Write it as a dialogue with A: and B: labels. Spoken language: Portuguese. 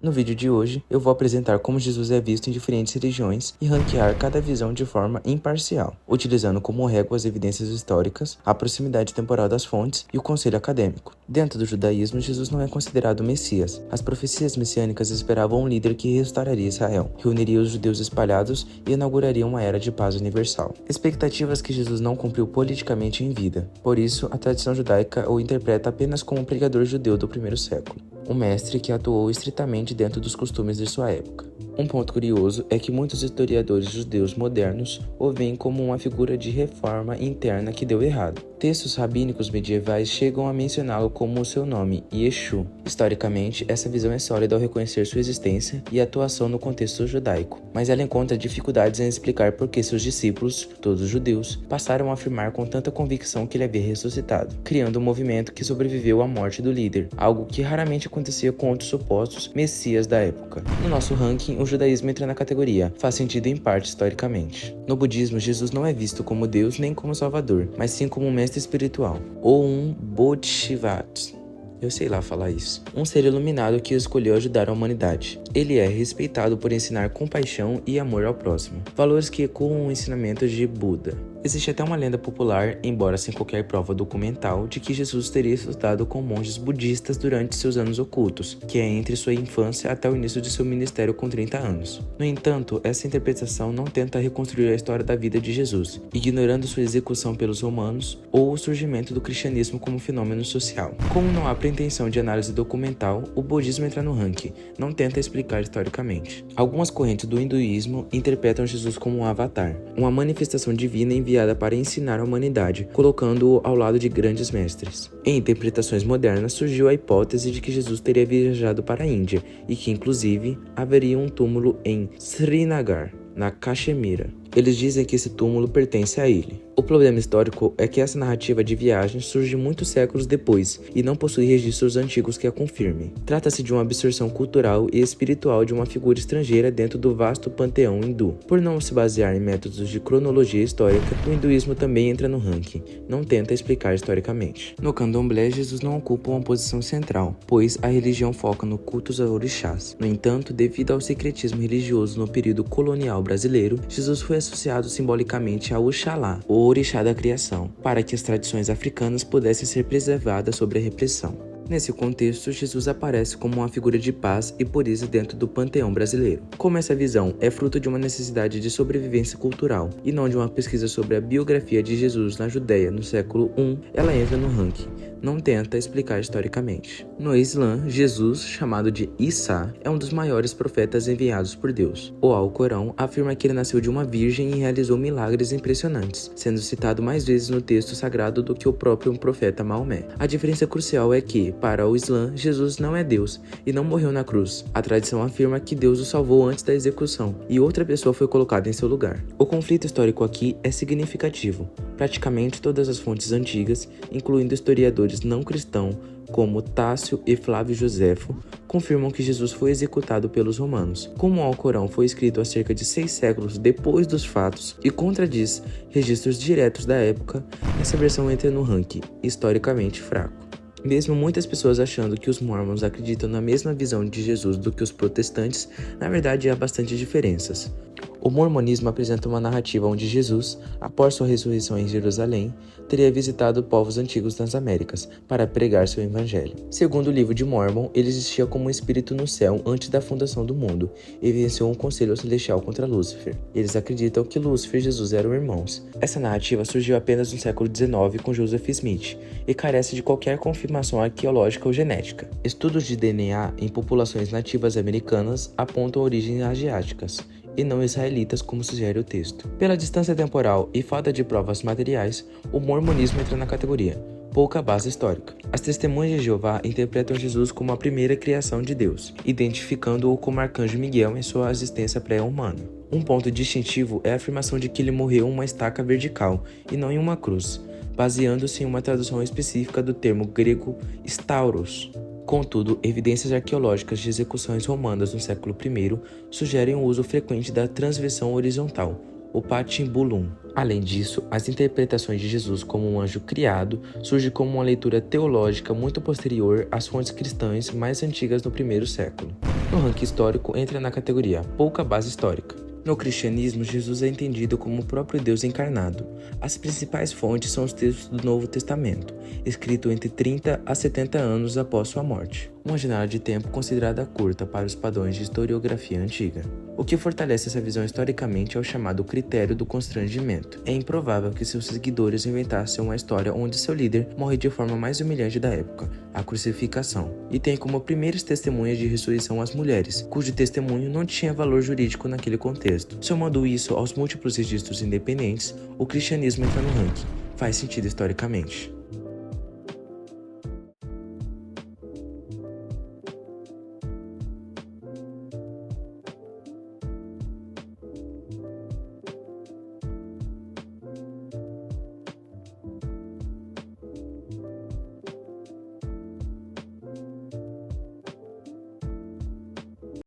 A: No vídeo de hoje, eu vou apresentar como Jesus é visto em diferentes religiões e ranquear cada visão de forma imparcial, utilizando como régua as evidências históricas, a proximidade temporal das fontes e o conselho acadêmico. Dentro do judaísmo, Jesus não é considerado o Messias. As profecias messiânicas esperavam um líder que restauraria Israel, reuniria os judeus espalhados e inauguraria uma era de paz universal. Expectativas que Jesus não cumpriu politicamente em vida. Por isso, a tradição judaica o interpreta apenas como um pregador judeu do primeiro século. Um mestre que atuou estritamente dentro dos costumes de sua época. Um ponto curioso é que muitos historiadores judeus modernos o veem como uma figura de reforma interna que deu errado. Textos rabínicos medievais chegam a mencioná-lo como o seu nome, Yeshu. Historicamente, essa visão é sólida ao reconhecer sua existência e atuação no contexto judaico, mas ela encontra dificuldades em explicar por que seus discípulos, todos judeus, passaram a afirmar com tanta convicção que ele havia ressuscitado, criando um movimento que sobreviveu à morte do líder, algo que raramente acontecia com outros supostos messias da época. No nosso ranking, o judaísmo entra na categoria, faz sentido em parte historicamente. No budismo, Jesus não é visto como Deus nem como Salvador, mas sim como um mestre espiritual, ou um Bodhisattva. Eu sei lá falar isso. Um ser iluminado que escolheu ajudar a humanidade. Ele é respeitado por ensinar compaixão e amor ao próximo, valores que ecoam o ensinamento de Buda. Existe até uma lenda popular, embora sem qualquer prova documental, de que Jesus teria estudado com monges budistas durante seus anos ocultos, que é entre sua infância até o início de seu ministério com 30 anos. No entanto, essa interpretação não tenta reconstruir a história da vida de Jesus, ignorando sua execução pelos romanos ou o surgimento do cristianismo como fenômeno social. Como não há pretensão de análise documental, o budismo entra no ranking, não tenta explicar historicamente. Algumas correntes do hinduísmo interpretam Jesus como um avatar, uma manifestação divina enviada para ensinar a humanidade, colocando-o ao lado de grandes mestres. Em interpretações modernas, surgiu a hipótese de que Jesus teria viajado para a Índia e que, inclusive, haveria um túmulo em Srinagar, na Caxemira. Eles dizem que esse túmulo pertence a ele. O problema histórico é que essa narrativa de viagem surge muitos séculos depois e não possui registros antigos que a confirmem. Trata-se de uma absorção cultural e espiritual de uma figura estrangeira dentro do vasto panteão hindu. Por não se basear em métodos de cronologia histórica, o hinduísmo também entra no ranking, não tenta explicar historicamente. No candomblé, Jesus não ocupa uma posição central, pois a religião foca no culto aos orixás. No entanto, devido ao secretismo religioso no período colonial brasileiro, Jesus foi associado simbolicamente a Oxalá, o orixá da criação, para que as tradições africanas pudessem ser preservadas sobre a repressão. Nesse contexto, Jesus aparece como uma figura de paz e pureza dentro do panteão brasileiro. Como essa visão é fruto de uma necessidade de sobrevivência cultural e não de uma pesquisa sobre a biografia de Jesus na Judéia no século I, ela entra no ranking, não tenta explicar historicamente. No Islã, Jesus, chamado de Isa, é um dos maiores profetas enviados por Deus. O Alcorão afirma que ele nasceu de uma virgem e realizou milagres impressionantes, sendo citado mais vezes no texto sagrado do que o próprio profeta Maomé. A diferença crucial é que, para o Islã, Jesus não é Deus e não morreu na cruz. A tradição afirma que Deus o salvou antes da execução e outra pessoa foi colocada em seu lugar. O conflito histórico aqui é significativo. Praticamente todas as fontes antigas, incluindo historiadores não cristãos como Tácio e Flávio Joséfo, confirmam que Jesus foi executado pelos romanos. Como o Alcorão foi escrito há cerca de 6 séculos depois dos fatos e contradiz registros diretos da época, essa versão entra no ranking, historicamente fraco. Mesmo muitas pessoas achando que os mormons acreditam na mesma visão de Jesus do que os protestantes, na verdade há bastante diferenças. O mormonismo apresenta uma narrativa onde Jesus, após sua ressurreição em Jerusalém, teria visitado povos antigos nas Américas para pregar seu evangelho. Segundo o livro de Mórmon, ele existia como um espírito no céu antes da fundação do mundo e venceu um conselho celestial contra Lúcifer. Eles acreditam que Lúcifer e Jesus eram irmãos. Essa narrativa surgiu apenas no século XIX com Joseph Smith e carece de qualquer confirmação arqueológica ou genética. Estudos de DNA em populações nativas americanas apontam origens asiáticas e não israelitas, como sugere o texto. Pela distância temporal e falta de provas materiais, o mormonismo entra na categoria pouca base histórica. As testemunhas de Jeová interpretam Jesus como a primeira criação de Deus, identificando-o como arcanjo Miguel em sua existência pré-humana. Um ponto distintivo é a afirmação de que ele morreu em uma estaca vertical e não em uma cruz, baseando-se em uma tradução específica do termo grego stauros. Contudo, evidências arqueológicas de execuções romanas no século I sugerem o uso frequente da transversão horizontal, o Patimbulum. Além disso, as interpretações de Jesus como um anjo criado surgem como uma leitura teológica muito posterior às fontes cristãs mais antigas do primeiro século. No ranking histórico, entra na categoria pouca base histórica. No cristianismo, Jesus é entendido como o próprio Deus encarnado. As principais fontes são os textos do Novo Testamento, escrito entre 30 a 70 anos após sua morte, uma janela de tempo considerada curta para os padrões de historiografia antiga. O que fortalece essa visão historicamente é o chamado critério do constrangimento. É improvável que seus seguidores inventassem uma história onde seu líder morre de forma mais humilhante da época, a crucificação, e tem como primeiras testemunhas de ressurreição as mulheres, cujo testemunho não tinha valor jurídico naquele contexto. Somando isso aos múltiplos registros independentes, o cristianismo entra no ranking. Faz sentido historicamente.